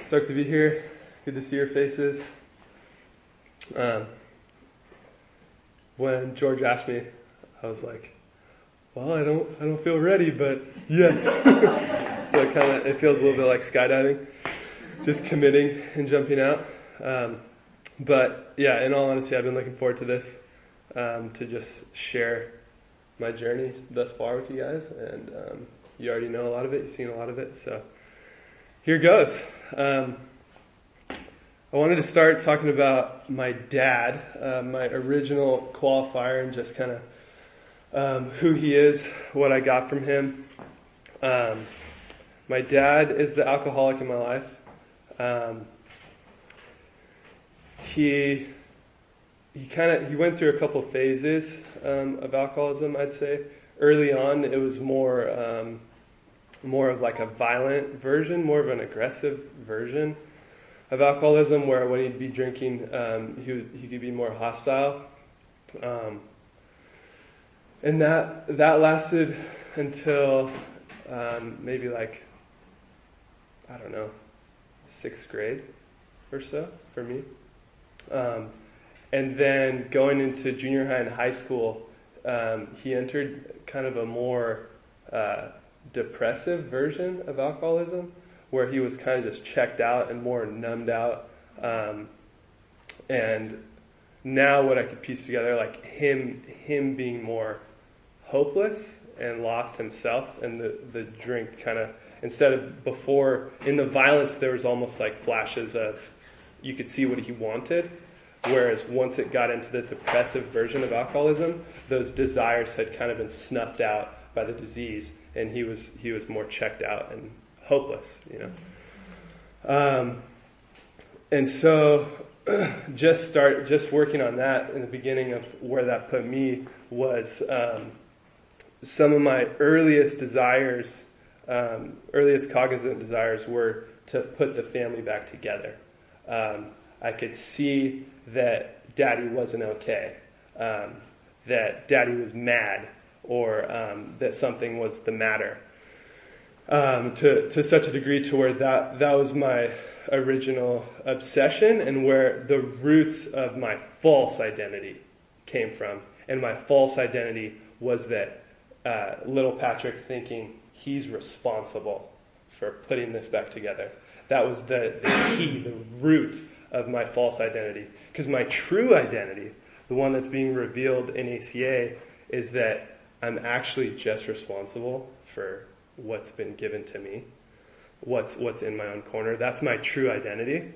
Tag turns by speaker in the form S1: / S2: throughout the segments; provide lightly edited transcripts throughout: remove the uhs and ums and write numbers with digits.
S1: Stoked to be here. Good to see your faces. When George asked me, I was like, well, I don't feel ready, but yes. So it feels a little bit like skydiving, just committing and jumping out. But yeah, in all honesty, I've been looking forward to this, to just share my journey thus far with you guys. And you already know a lot of it. You've seen a lot of it. So here goes. I wanted to start talking about my dad, my original qualifier, and just kind of who he is, what I got from him. My dad is the alcoholic in my life. He went through a couple phases of alcoholism, I'd say. Early on, it was more of like a violent version, more of an aggressive version of alcoholism, where when he'd be drinking, he could be more hostile. And that lasted until maybe like, I don't know, 6th grade or so for me. And then going into junior high and high school, he entered kind of a more depressive version of alcoholism, where he was kind of just checked out and more numbed out. And now what I could piece together, like him being more hopeless and lost himself, and the drink kind of, instead of before, in the violence there was almost like flashes of, you could see what he wanted, whereas once it got into the depressive version of alcoholism, those desires had kind of been snuffed out by the disease, and he was more checked out and hopeless, you know. And so just working on that in the beginning of where that put me was some of my earliest desires, earliest cognizant desires were to put the family back together. I could see that Daddy wasn't okay, that Daddy was mad, or that something was the matter. To such a degree to where that was my original obsession, and where the roots of my false identity came from. And my false identity was that little Patrick thinking he's responsible for putting this back together. That was the key, the root of my false identity. Because my true identity, the one that's being revealed in ACA, is that I'm actually just responsible for what's been given to me, what's in my own corner. That's my true identity,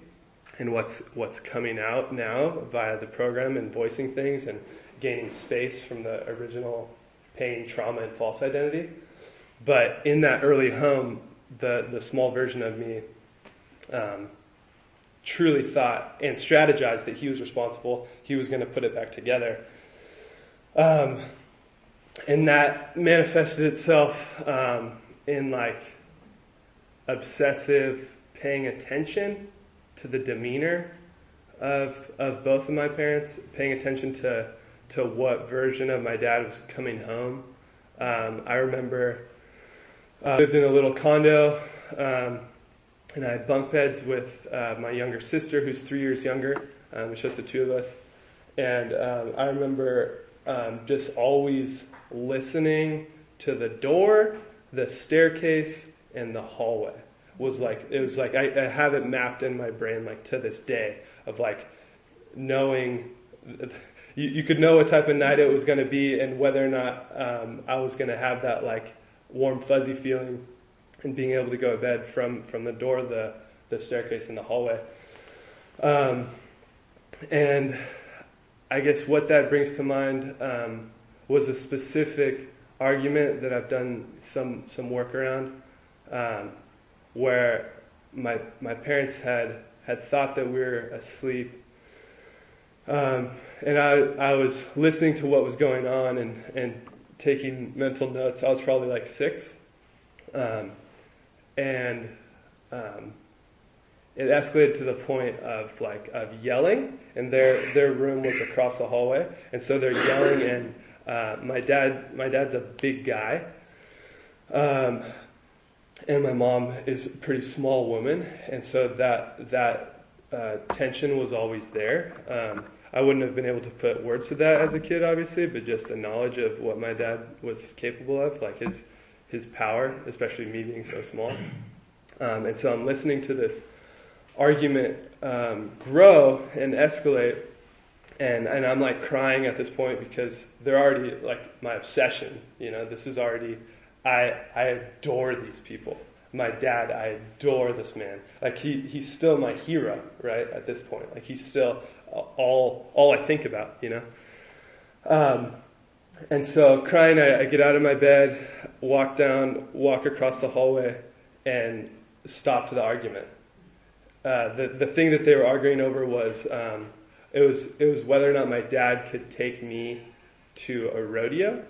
S1: and what's coming out now via the program and voicing things and gaining space from the original pain, trauma, and false identity. But in that early home, the small version of me truly thought and strategized that he was responsible. He was going to put it back together. And that manifested itself in like obsessive paying attention to the demeanor of both of my parents, paying attention to what version of my dad was coming home. I remember I lived in a little condo, and I had bunk beds with my younger sister, who's 3 years younger. It's just the two of us. And I remember just always listening to the door, the staircase, and the hallway. It was like I have it mapped in my brain, like to this day, of like knowing, you could know what type of night it was going to be, and whether or not I was going to have that like warm fuzzy feeling, and being able to go to bed from the door, the staircase, and the hallway. And I guess what that brings to mind was a specific argument that I've done some work around, where my parents had thought that we were asleep, and I was listening to what was going on and taking mental notes. I was probably like 6, and it escalated to the point of yelling, and their room was across the hallway, and so they're yelling, and my dad's a big guy, and my mom is a pretty small woman, and so that tension was always there. I wouldn't have been able to put words to that as a kid, obviously, but just the knowledge of what my dad was capable of, like his power, especially me being so small. And so I'm listening to this argument grow and escalate, and I'm like crying at this point because they're already like my obsession. This is already, I adore these people. My dad, I adore this man. Like he's still my hero, right? At this point, like he's still all I think about, And so crying, I get out of my bed, walk across the hallway, and stop to the argument. The thing that they were arguing over was it was whether or not my dad could take me to a rodeo.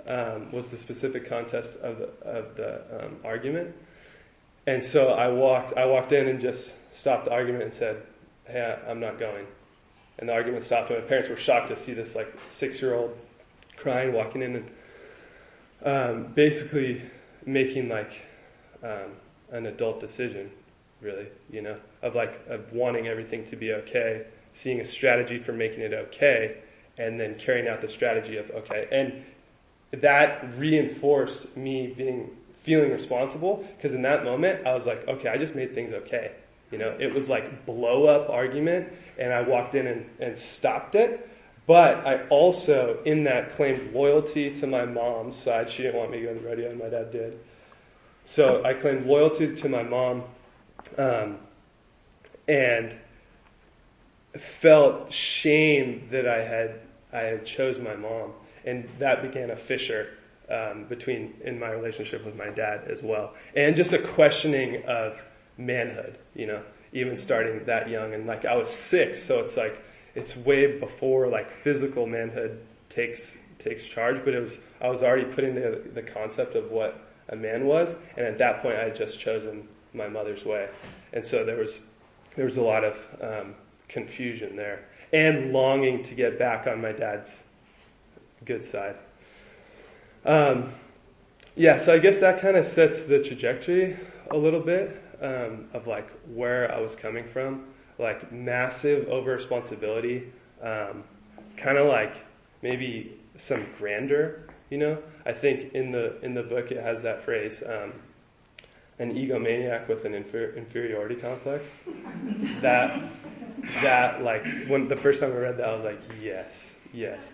S1: Was the specific contest of the argument. And so I walked in and just stopped the argument and said, "Hey, I'm not going." And the argument stopped, and my parents were shocked to see this like 6-year-old crying, walking in and basically making like an adult decision, really, of wanting everything to be okay, seeing a strategy for making it okay, and then carrying out the strategy of okay. And that reinforced me feeling responsible, because in that moment I was like, okay, I just made things okay. It was like blow up argument, and I walked in and stopped it. But I also, in that, claimed loyalty to my mom's side. She didn't want me to go to the rodeo, and my dad did. So I claimed loyalty to my mom, and felt shame that I had chose my mom, and that began a fissure in my relationship with my dad as well, and just a questioning of manhood, even starting that young. And like I was 6, so it's like it's way before like physical manhood takes charge, but I was already putting the concept of what a man was, and at that point I had just chosen my mother's way, and so there was a lot of confusion there, and longing to get back on my dad's good side. So I guess that kind of sets the trajectory a little bit of like where I was coming from, like massive over responsibility, kind of like maybe some grandeur, I think in the book it has that phrase, an egomaniac with an inferiority complex. That like when the first time I read that, I was like, yes,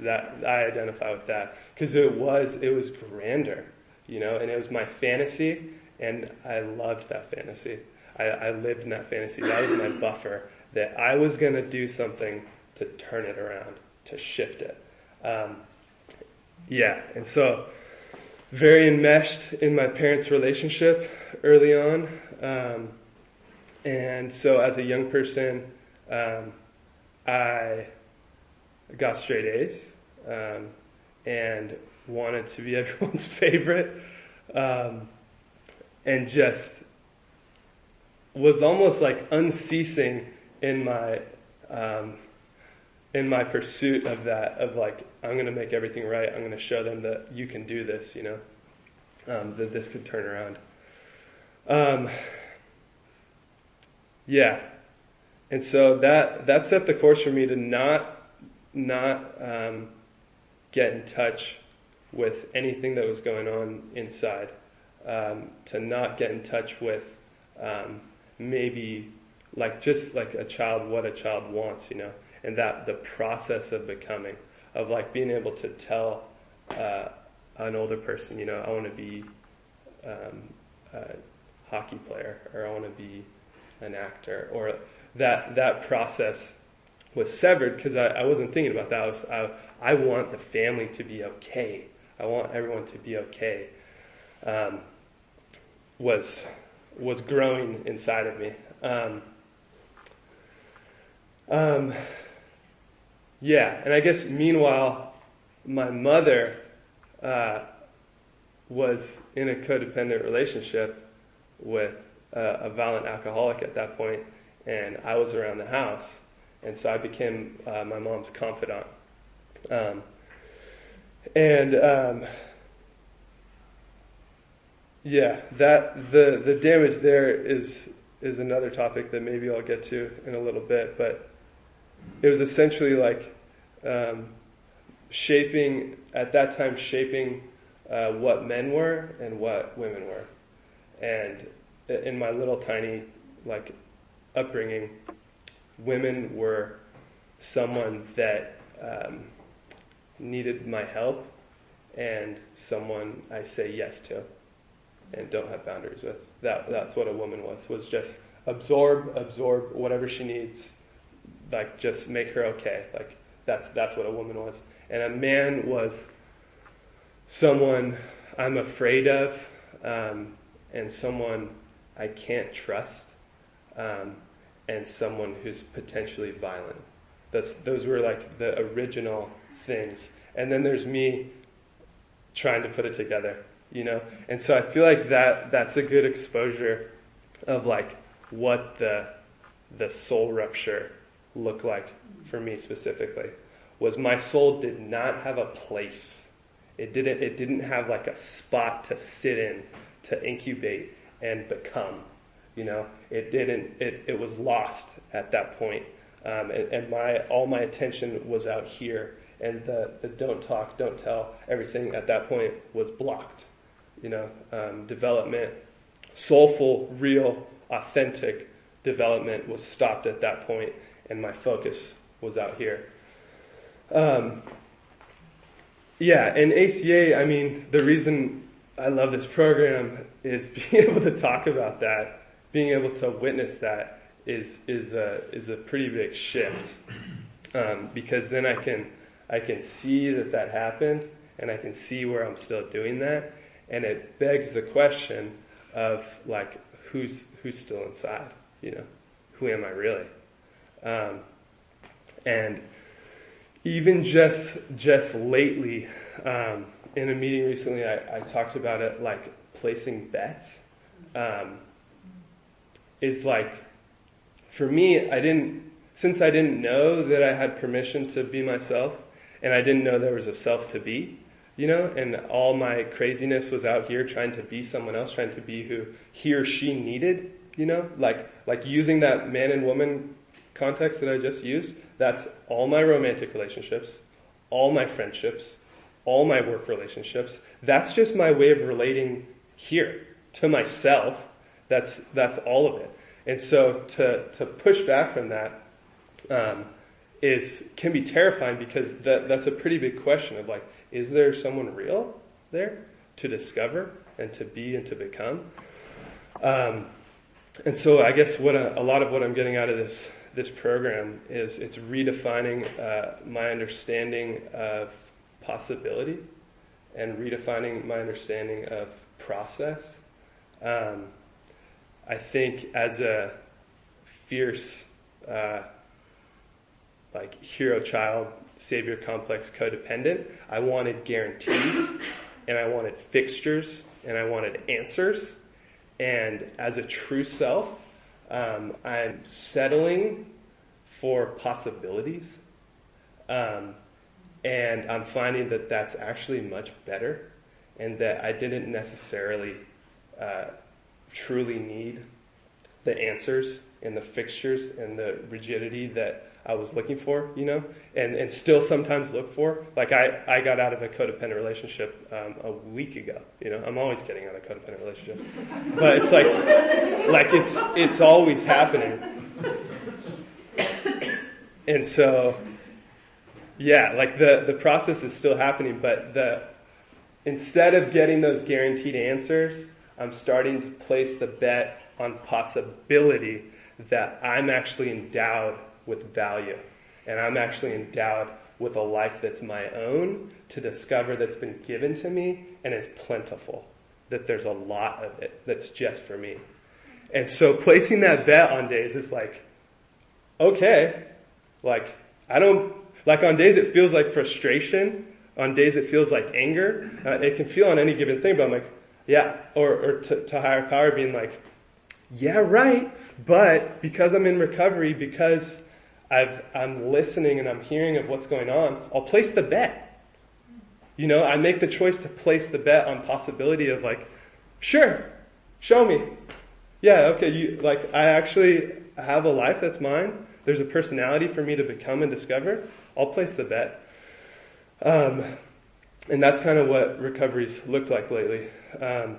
S1: that I identify with that, because it was grandeur, and it was my fantasy, and I loved that fantasy. I lived in that fantasy. That was my buffer, that I was going to do something to turn it around, to shift it. And so very enmeshed in my parents' relationship early on. And so as a young person, I got straight A's, and wanted to be everyone's favorite, and just was almost like unceasing in my pursuit of that, of like, I'm going to make everything right. I'm going to show them that you can do this, that this could turn around. And so that set the course for me to not get in touch with anything that was going on inside, to not get in touch with maybe like just like what a child wants, and that the process of becoming, of like being able to tell an older person, I want to be a hockey player, or I want to be an actor, or that process was severed because I wasn't thinking about that. I want the family to be okay. I want everyone to be okay. Was growing inside of me. And I guess meanwhile, my mother was in a codependent relationship with a violent alcoholic at that point, and I was around the house, and so I became my mom's confidant. Yeah, that the damage there is another topic that maybe I'll get to in a little bit, but it was essentially like shaping what men were and what women were. And in my little tiny like upbringing, women were someone that needed my help and someone I say yes to and don't have boundaries with. That's what a woman was just absorb whatever she needs, like just make her okay. Like that's what a woman was. And a man was someone I'm afraid of, and someone I can't trust, and someone who's potentially violent. Those were like the original things. And then there's me trying to put it together, And so I feel like that's a good exposure of like what the soul rupture looked like for me specifically. Was my soul did not have a place. It didn't have like a spot to sit in, to incubate and become. It was lost at that point. And all my attention was out here, and the don't talk, don't tell, everything at that point was blocked. Development, soulful, real, authentic development was stopped at that point, and my focus was out here. And ACA, I mean, the reason I love this program is being able to talk about that, being able to witness that is a pretty big shift, because then I can see that happened, and I can see where I'm still doing that, and it begs the question of like who's still inside, who am I really? And even just lately, in a meeting recently, I talked about it, like placing bets. Is like, for me, since I didn't know that I had permission to be myself, and I didn't know there was a self to be, and all my craziness was out here trying to be someone else, trying to be who he or she needed, like using that man and woman context that I just used. That's all my romantic relationships, all my friendships, all my work relationships. That's just my way of relating here to myself. That's all of it. And so to push back from that can be terrifying, because that's a pretty big question of like, is there someone real there to discover and to be and to become? And so I guess a lot of what I'm getting out of this program is it's redefining my understanding of possibility and redefining my understanding of process. I think as a fierce like hero child, savior complex codependent, I wanted guarantees, and I wanted fixtures, and I wanted answers. And as a true self, I'm settling for possibilities. And I'm finding that that's actually much better, and that I didn't necessarily truly need the answers and the fixtures and the rigidity that I was looking for, and still sometimes look for. Like I got out of a codependent relationship a week ago. I'm always getting out of codependent relationships, but it's like it's always happening. And so, like the process is still happening, but instead of getting those guaranteed answers, I'm starting to place the bet on possibility that I'm actually endowed with value, and I'm actually endowed with a life that's my own to discover, that's been given to me and is plentiful, that there's a lot of it that's just for me. And so placing that bet on days is like, okay, like I don't, like on days it feels like frustration, on days it feels like anger, it can feel on any given thing, but I'm like, yeah, or to higher power being like, yeah, right, but because I'm in recovery, because I'm listening and I'm hearing of what's going on, I'll place the bet. I make the choice to place the bet on possibility of like, Sure. Show me. Yeah, okay, I actually have a life that's mine. There's a personality for me to become and discover. I'll place the bet. And that's kind of what recovery's looked like lately. And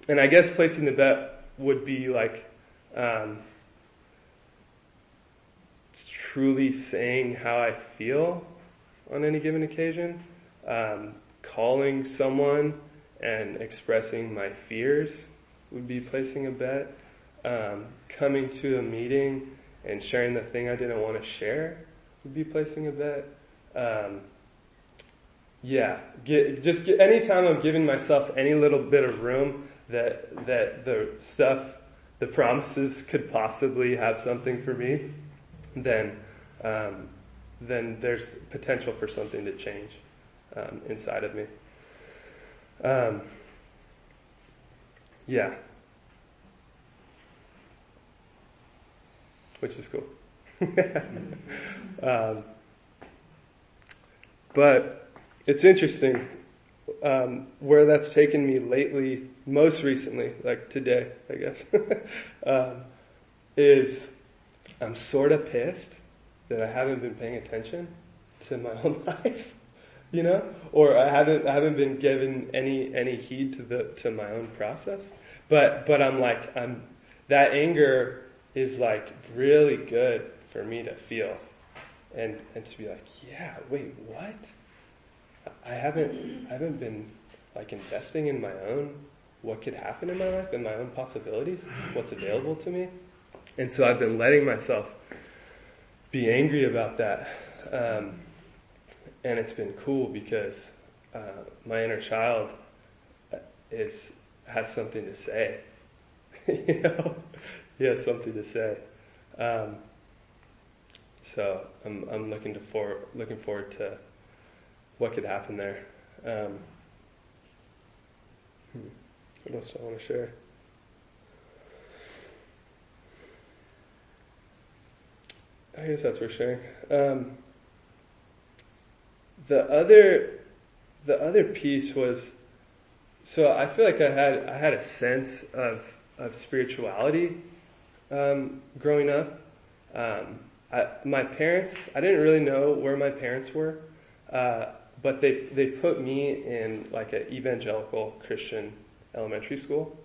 S1: I guess placing the bet would be truly saying how I feel on any given occasion, calling someone and expressing my fears would be placing a bet, coming to a meeting and sharing the thing I didn't want to share would be placing a bet. Anytime I'm giving myself any little bit of room that the promises could possibly have something for me, then there's potential for something to change inside of me. Which is cool. But it's interesting where that's taken me lately, most recently, like today, I guess, is I'm sort of pissed that I haven't been paying attention to my own life, or I haven't been given any heed to my own process. But that anger is really good for me to feel, and to be wait, what? I haven't been investing in my own, what could happen in my life and my own possibilities, what's available to me. And so I've been letting myself be angry about that. And it's been cool because my inner child has something to say. He has something to say. So I'm looking forward to what could happen there. What else do I want to share? I guess that's worth sharing. The other piece was, so I feel like I had a sense of spirituality growing up. My parents, I didn't really know where my parents were, but they put me in an evangelical Christian elementary school,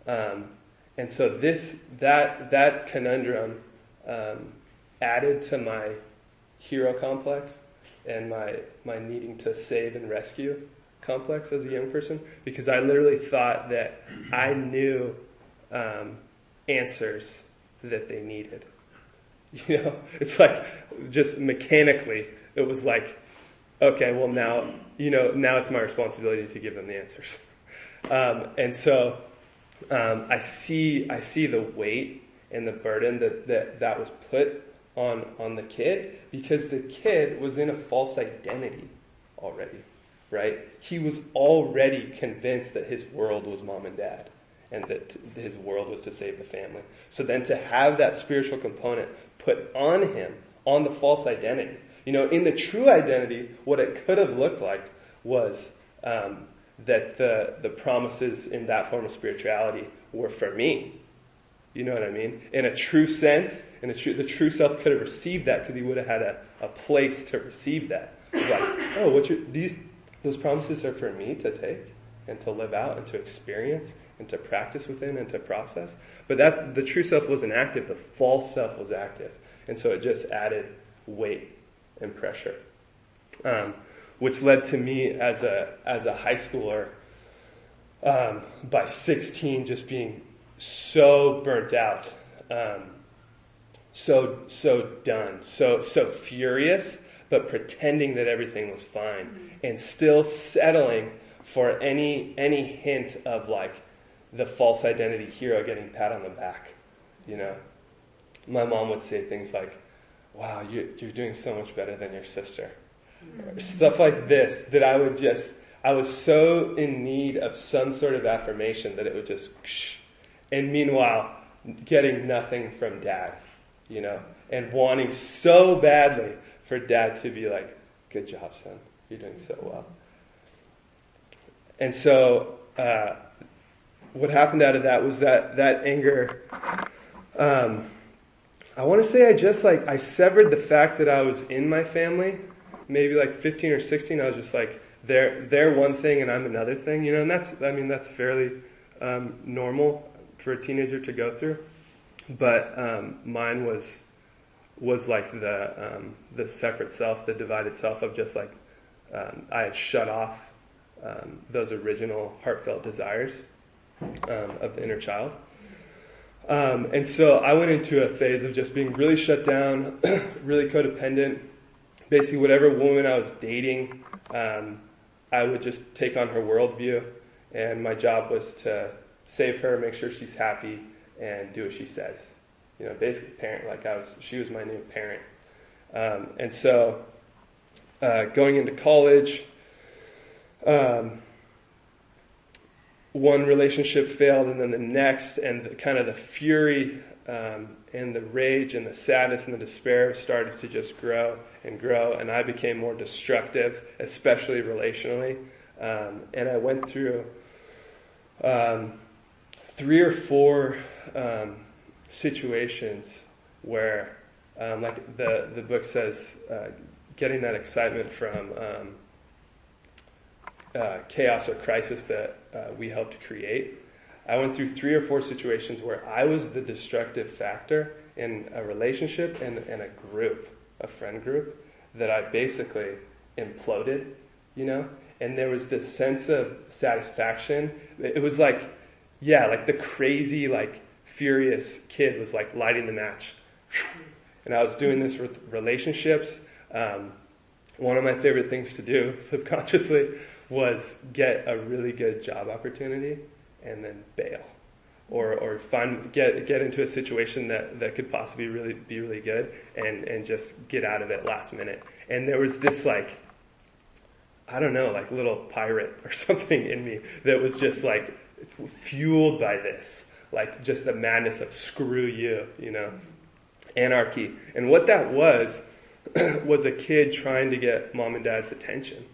S1: and so that conundrum added to my hero complex and my needing to save and rescue complex as a young person, because I literally thought that I knew answers that they needed. It's just mechanically, it was okay, well now it's my responsibility to give them the answers. And so I see the weight and the burden that was put on the kid, because the kid was in a false identity already, right? He was already convinced that his world was mom and dad, and that his world was to save the family. So then to have that spiritual component put on him, on the false identity, in the true identity, what it could have looked like was that the promises in that form of spirituality were for me. You know what I mean? In a true sense, the true self could have received that because he would have had a place to receive that. It's those promises are for me to take and to live out and to experience and to practice within and to process. But the true self wasn't active, the false self was active. And so it just added weight and pressure. Which led to me as a high schooler, by 16, just being so burnt out, so done, so furious, but pretending that everything was fine, and still settling for any hint of the false identity hero getting pat on the back. My mom would say things like, "Wow, you're doing so much better than your sister," or stuff like this. That I was so in need of some sort of affirmation that it would just. And meanwhile, getting nothing from dad, and wanting so badly for dad to be like, "Good job, son. You're doing so well." And so, what happened out of that was that anger, I want to say I severed the fact that I was in my family. Maybe like 15 or 16, I was just like, they're one thing and I'm another thing, and that's fairly normal for a teenager to go through. But mine was like the separate self, the divided self of just like I had shut off those original heartfelt desires of the inner child. And so I went into a phase of just being really shut down, really codependent. Basically, whatever woman I was dating, I would just take on her worldview, and my job was to save her, make sure she's happy, and do what she says. Basically parent, she was my new parent. And so, going into college, one relationship failed and then the next, and the fury, and the rage and the sadness and the despair started to just grow, and I became more destructive, especially relationally. And I went through, 3 or 4, situations where, like the book says, getting that excitement from chaos or crisis that we help to create. I went through 3 or 4 situations where I was the destructive factor in a relationship and a group, a friend group, that I basically imploded, and there was this sense of satisfaction. It was like the crazy, furious kid was lighting the match. And I was doing this with relationships. One of my favorite things to do subconsciously was get a really good job opportunity and then bail, or get into a situation that could possibly be really good and just get out of it last minute. And there was this little pirate or something in me that was just fueled by this, just the madness of screw you, anarchy. And what that was a kid trying to get mom and dad's attention.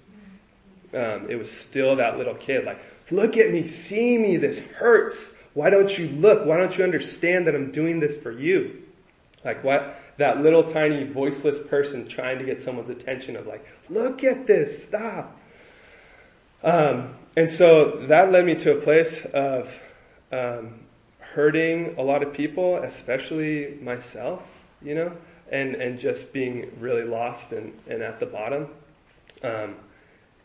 S1: It was still that little kid, look at me, see me, this hurts. Why don't you look? Why don't you understand that I'm doing this for you? That little tiny voiceless person trying to get someone's attention of look at this, stop. And so that led me to a place of hurting a lot of people, especially myself, and just being really lost and at the bottom.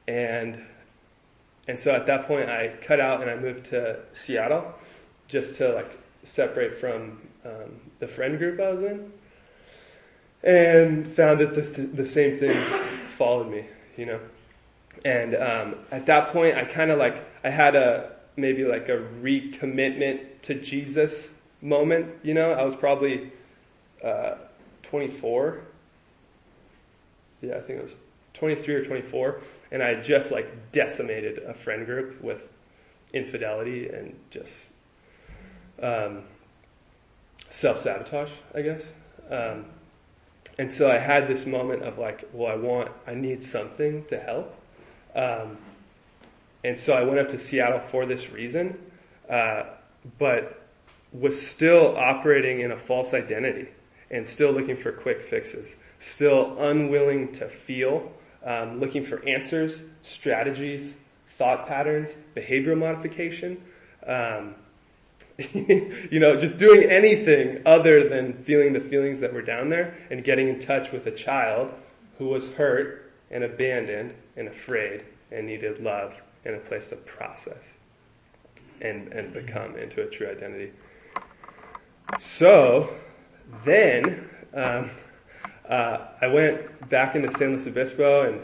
S1: And so at that point I cut out and I moved to Seattle just to separate from the friend group I was in, and found that the same things followed me, And at that point I I had maybe a recommitment to Jesus moment, I was probably 24. Yeah, I think it was 23 or 24, and I had just decimated a friend group with infidelity and just self-sabotage, I guess. And so I had this moment of I need something to help. And so I went up to Seattle for this reason, but was still operating in a false identity and still looking for quick fixes, still unwilling to feel, looking for answers, strategies, thought patterns, behavioral modification, just doing anything other than feeling the feelings that were down there and getting in touch with a child who was hurt and abandoned and afraid and needed love and a place to process and become into a true identity. So then I went back into San Luis Obispo,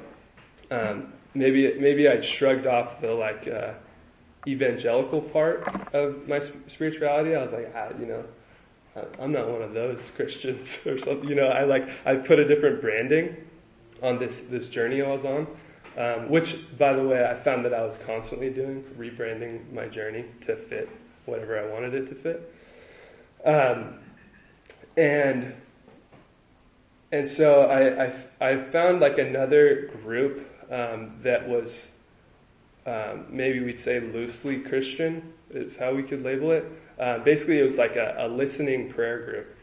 S1: and maybe I'd shrugged off the evangelical part of my spirituality. I was I'm not one of those Christians or something. I put a different branding on this journey I was on, which, by the way, I found that I was constantly doing, rebranding my journey to fit whatever I wanted it to fit. And so I found another group that was maybe we'd say loosely Christian is how we could label it. Basically, it was like a listening prayer group.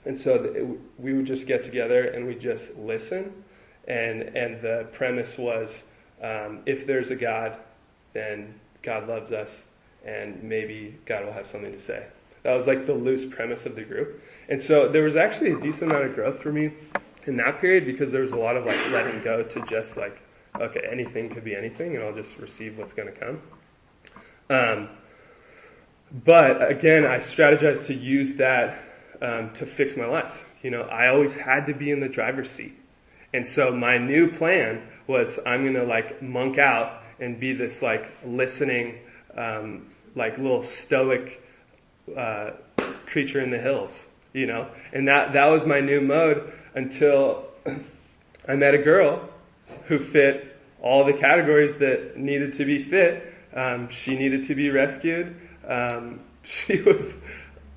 S1: And so we would just get together and we'd just listen. And the premise was, if there's a God, then God loves us, and maybe God will have something to say. That was like the loose premise of the group. And so there was actually a decent amount of growth for me in that period, because there was a lot of like letting go to just like, okay, anything could be anything, and I'll just receive what's going to come. But again, I strategized to use that to fix my life. I always had to be in the driver's seat. And so my new plan was, I'm going to like monk out and be this like listening, like little stoic creature in the hills, and that was my new mode until I met a girl who fit all the categories that needed to be fit. She needed to be rescued. She was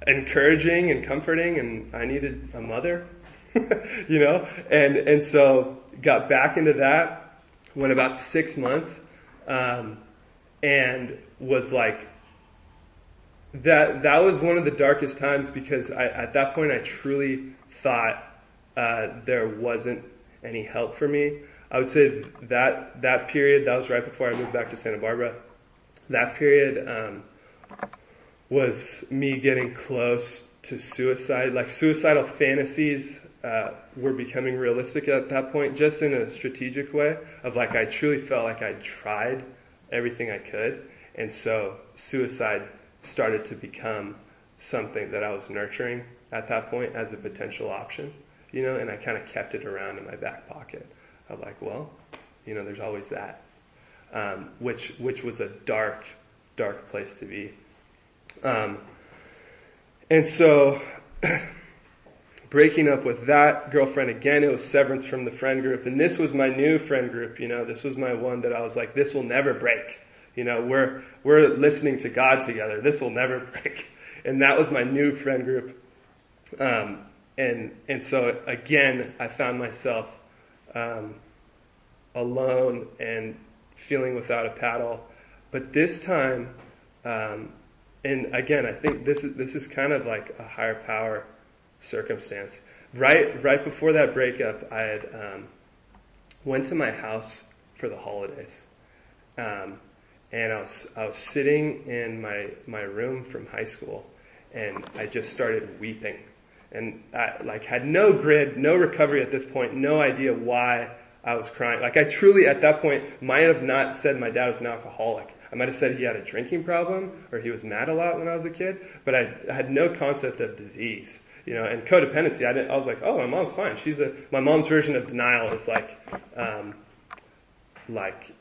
S1: encouraging and comforting, and I needed a mother, and so got back into that, went about 6 months, and was like, that was one of the darkest times, because at that point I truly thought there wasn't any help for me. I would say that period, that was right before I moved back to Santa Barbara. That period was me getting close to suicide. Like, suicidal fantasies were becoming realistic at that point, just in a strategic way of like, I truly felt like I'd tried everything I could, and so suicide started to become something that I was nurturing at that point as a potential option, and I kind of kept it around in my back pocket of like, well, there's always that, which was a dark place to be. And so breaking up with that girlfriend again, it was severance from the friend group, and this was my new friend group, this was my one that I was like, this will never break. We're listening to God together. This will never break. And that was my new friend group. And so again, I found myself, alone and feeling without a paddle. But this time, and again, I think this is kind of like a higher power circumstance. Right before that breakup, I had, went to my house for the holidays. And I was sitting in my room from high school, and I just started weeping. And I had no grid, no recovery at this point, no idea why I was crying. Like, I truly at that point might have not said my dad was an alcoholic. I might have said he had a drinking problem, or he was mad a lot when I was a kid, but I had no concept of disease. And codependency, I was like, oh, my mom's fine. My mom's version of denial is like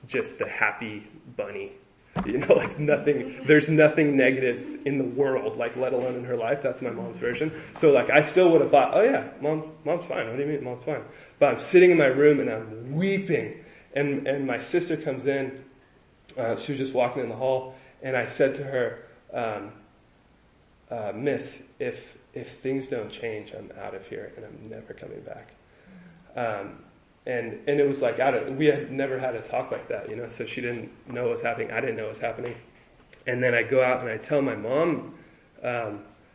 S1: just the happy bunny, like nothing, there's nothing negative in the world, like let alone in her life. That's my mom's version. So like, I still would have thought, oh yeah, mom's fine. What do you mean mom's fine? But I'm sitting in my room and I'm weeping, and my sister comes in. She was just walking in the hall, and I said to her, Miss, if things don't change, I'm out of here and I'm never coming back. And it was like we had never had a talk like that, so she didn't know what was happening. I didn't know what was happening. And then I go out and I tell my mom,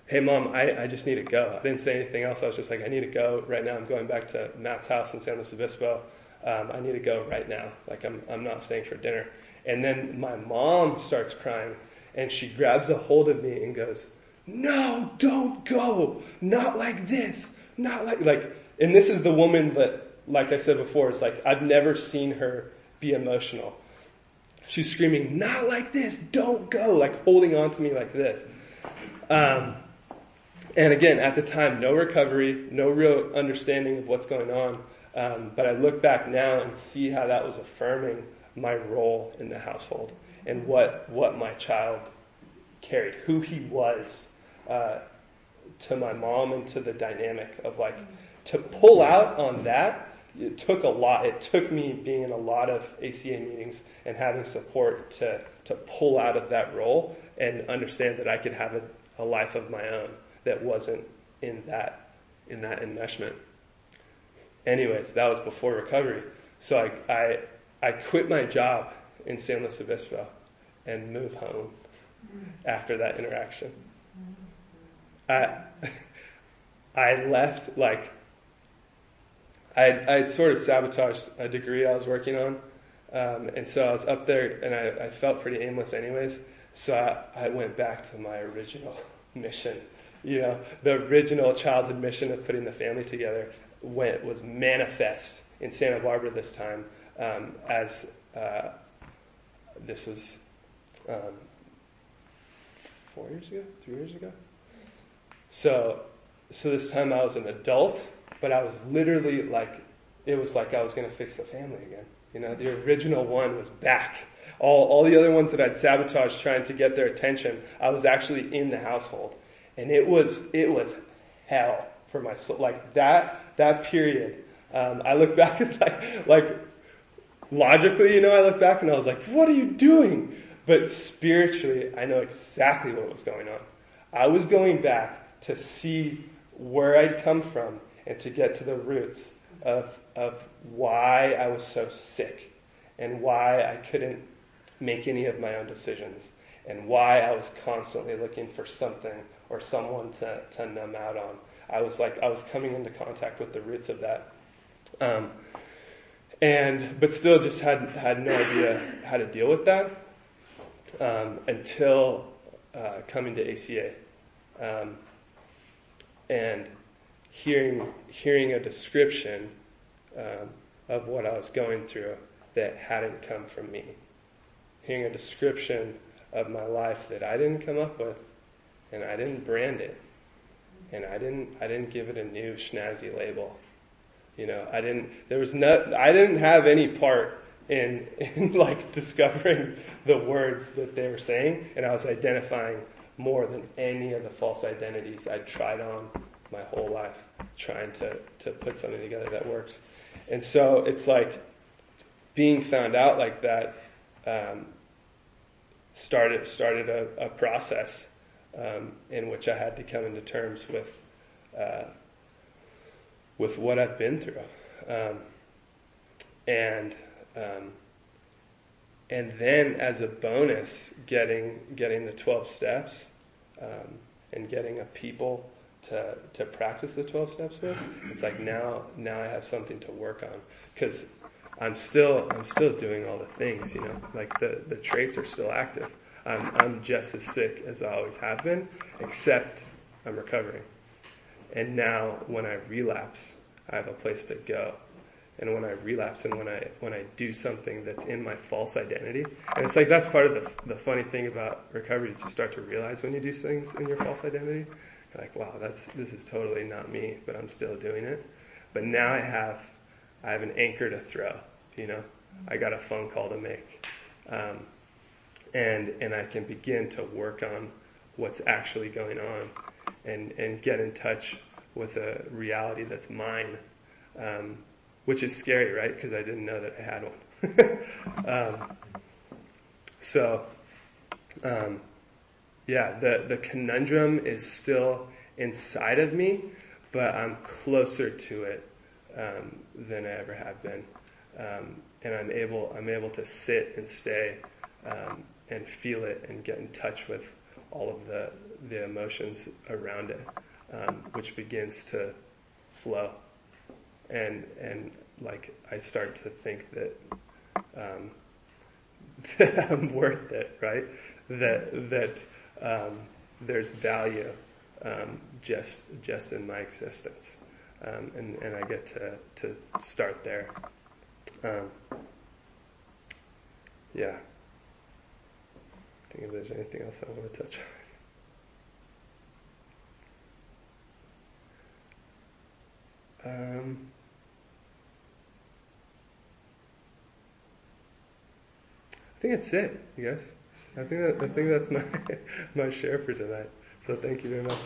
S1: hey Mom, I just need to go. I didn't say anything else. I was just like, I need to go right now. I'm going back to Matt's house in San Luis Obispo. I need to go right now. Like, I'm not staying for dinner. And then my mom starts crying, and she grabs a hold of me and goes, no, don't go. Not like this. Not like, and this is the woman that, like I said before, it's like, I've never seen her be emotional. She's screaming, not like this, don't go, like holding on to me like this. And again, at the time, no recovery, no real understanding of what's going on. But I look back now and see how that was affirming my role in the household and what my child carried, who he was to my mom and to the dynamic of like, to pull out on that. It took a lot. It took me being in a lot of ACA meetings and having support to pull out of that role and understand that I could have a life of my own that wasn't in that enmeshment. Anyways, that was before recovery. So I quit my job in San Luis Obispo and moved home after that interaction. I left, like, I'd sort of sabotaged a degree I was working on. And so I was up there and I felt pretty aimless anyways. So I went back to my original mission. The original childhood mission of putting the family together was manifest in Santa Barbara this time, as this was 4 years ago, 3 years ago. So this time I was an adult, but I was literally like, it was like I was going to fix the family again. The original one was back. All the other ones that I'd sabotaged trying to get their attention, I was actually in the household. And it was hell for my soul. Like that period, I look back at like logically, I look back and I was like, what are you doing? But spiritually, I know exactly what was going on. I was going back to see where I'd come from and to get to the roots of why I was so sick and why I couldn't make any of my own decisions and why I was constantly looking for something or someone to numb out on. I was coming into contact with the roots of that. But still just had no idea how to deal with that, until, coming to ACA, and hearing a description, of what I was going through that hadn't come from me. Hearing a description of my life that I didn't come up with, and I didn't brand it, and I didn't give it a new snazzy label. I didn't have any part in like discovering the words that they were saying, and I was identifying more than any of the false identities I'd tried on my whole life, trying to put something together that works. And so it's like being found out like that started a process in which I had to come into terms with what I've been through, and then as a bonus, getting the 12 steps, and getting a people to practice the 12 steps with. It's like now I have something to work on, because I'm still doing all the things, like the traits are still active. I'm just as sick as I always have been, except I'm recovering. And now when I relapse, I have a place to go. And when I relapse and when I do something that's in my false identity, and it's like that's part of the funny thing about recovery is you start to realize when you do things in your false identity, you're like, wow, this is totally not me, but I'm still doing it. But now I have an anchor to throw, I got a phone call to make, and I can begin to work on what's actually going on, and get in touch with a reality that's mine. Which is scary, right? Because I didn't know that I had one. The conundrum is still inside of me, but I'm closer to it than I ever have been, and I'm able to sit and stay and feel it and get in touch with all of the emotions around it, which begins to flow. And like I start to think that that I'm worth it, right? That there's value just in my existence, and I get to start there. Yeah. I think if there's anything else I want to touch on. I think that's it, I guess. I think that's my share for tonight. So thank you very much.